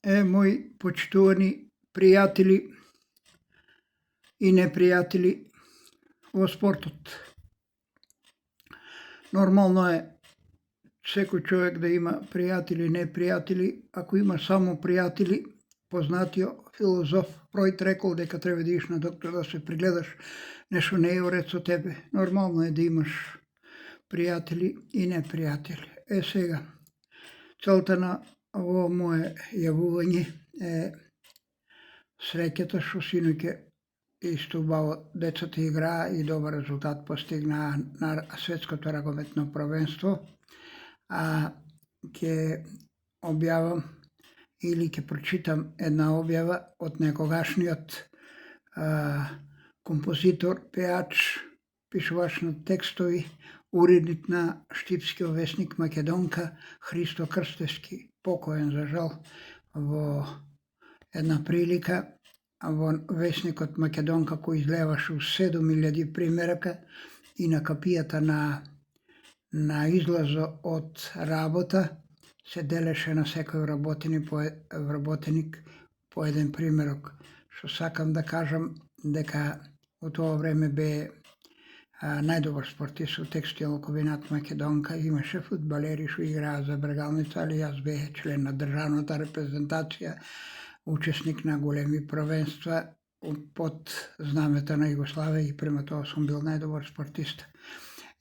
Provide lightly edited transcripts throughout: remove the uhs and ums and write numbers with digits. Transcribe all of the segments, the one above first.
Мои почитувани пријатели и непријатели во спортот. Нормално е секој човек да има пријатели и непријатели. Ако има само пријатели, познатиот филозоф Фројд рекол дека треба да идеш на доктор да се пригледаш, нешто не е уред со тебе. Нормално е да имаш пријатели и непријатели. Сега, целта на ово мое јавување е среќата што синоќа исто убаво децата играа и добар резултат постигнаа на светското ракометно првенство. Ќе објавам или ќе прочитам една објава од некогашниот композитор, пеач, пишувач на текстови, уредник на Штипскиот весник Македонка Христо Крстевски, покоен за жал во една прилика во весникот Македонка кој излеваше у 7000 примерака и на капијата на излазо од работа се делеше на секој вработеник по еден примерок. Што сакам да кажам дека во тоа време бе најдобар спортист во текстилен комбинат Македонка, имаше фудбалери што играа за Брегалница, али јас бех член на државната репрезентација, учесник на големи првенства под знамето на Југославија и према тоа сум бил најдобар спортист.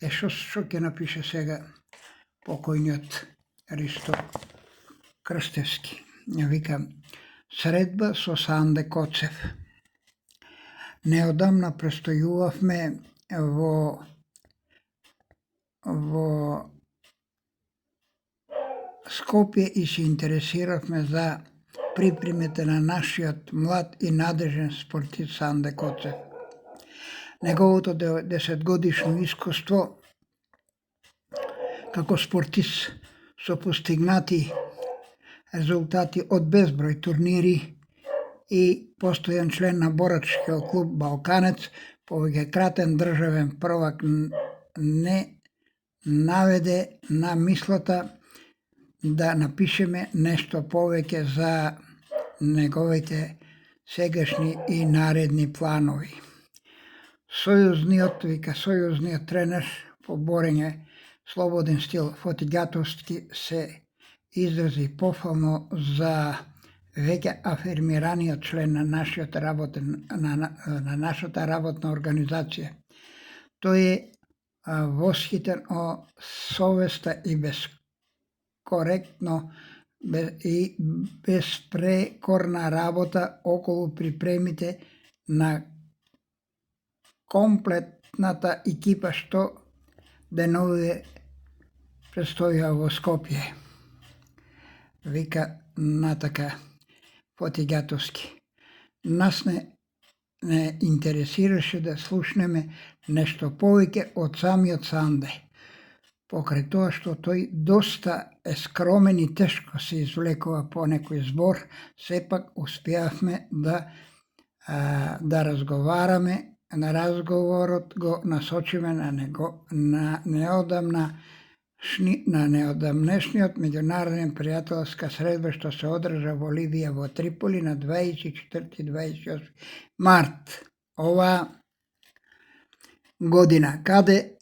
Што ќе напише сега покојниот Христо Крстевски? Вика: средба со Санде Коцев. Неодамна престојувавме во Скопје и се интересиравме за припремите на нашиот млад и надежен спортист Санде Коцев. Неговото 10-годишно искуство како спортист со постигнати резултати од безброј турнири и постојан член на борачкиот клуб Балканец, повеќекратен државен првак, не наведе на мислата да напишеме нешто повеќе за неговите сегашни и наредни планови. Сојузниот тренер по борење слободен стил Фоти Ѓатовски се изрази пофално за веќе афирмираниот член на нашата работна организација. Тој е восхитен од совеста и и безпрекорна работа околу припремите на комплетната екипа што деновиве престоја во Скопје. Вика натака Фоти Ѓатовски: нас не интересираше да слушнеме нешто повеќе од самиот Санде. Покрај тоа што тој доста е скромен и тешко се извлекува по некој збор, сепак успеавме да разговараме, на разговорот го насочиме на неодамнешниот меѓународен пријателска средба што се одржа во Либија во Триполи на 24-28 март оваа година, каде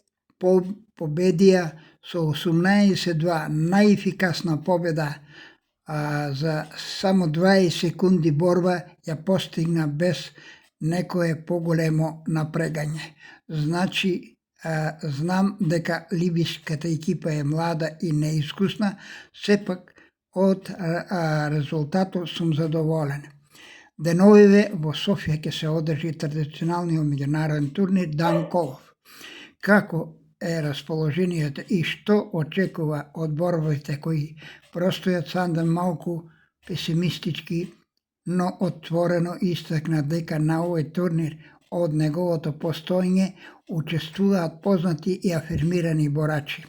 победија со 18-2, најефикасна победа за само 20 секунди борба ја постигна без некое поголемо напрегање. Значи, знам дека либиската екипа е млада и неискусна, сепак од резултатот сум задоволен. Деновиве во Софија ќе се одржи традиционалниот меѓународен турнир Дан Колов. Како е расположението и што очекува од борбите кои простојат, Санде малку песимистички, но отворено истакна дека на овој турнир од неговото постоење учествуваат познати и афирмирани борачи,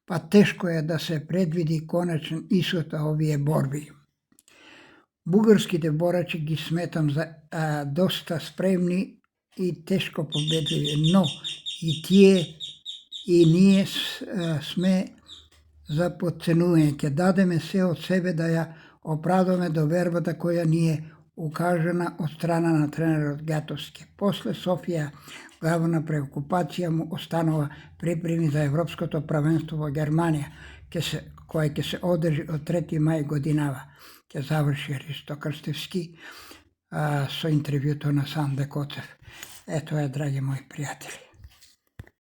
па тешко е да се предвиди конечен исход на овие борби. Бугарските борачи ги сметам за доста спремни и тешко победливи, но и ние сме за потценување. Ќе дадеме се од себе да ја оправдаме довербата која ни е укажана од страна на тренерот Гјатовски. После Софија, главна преокупација му останува припреми за Европското правенство во Германија, кој ќе се одржи од 3. мај годинава. Ќе заврши Ристо Крстевски со интервјуто на Санде Коцев. Ето е, драги мои пријатели.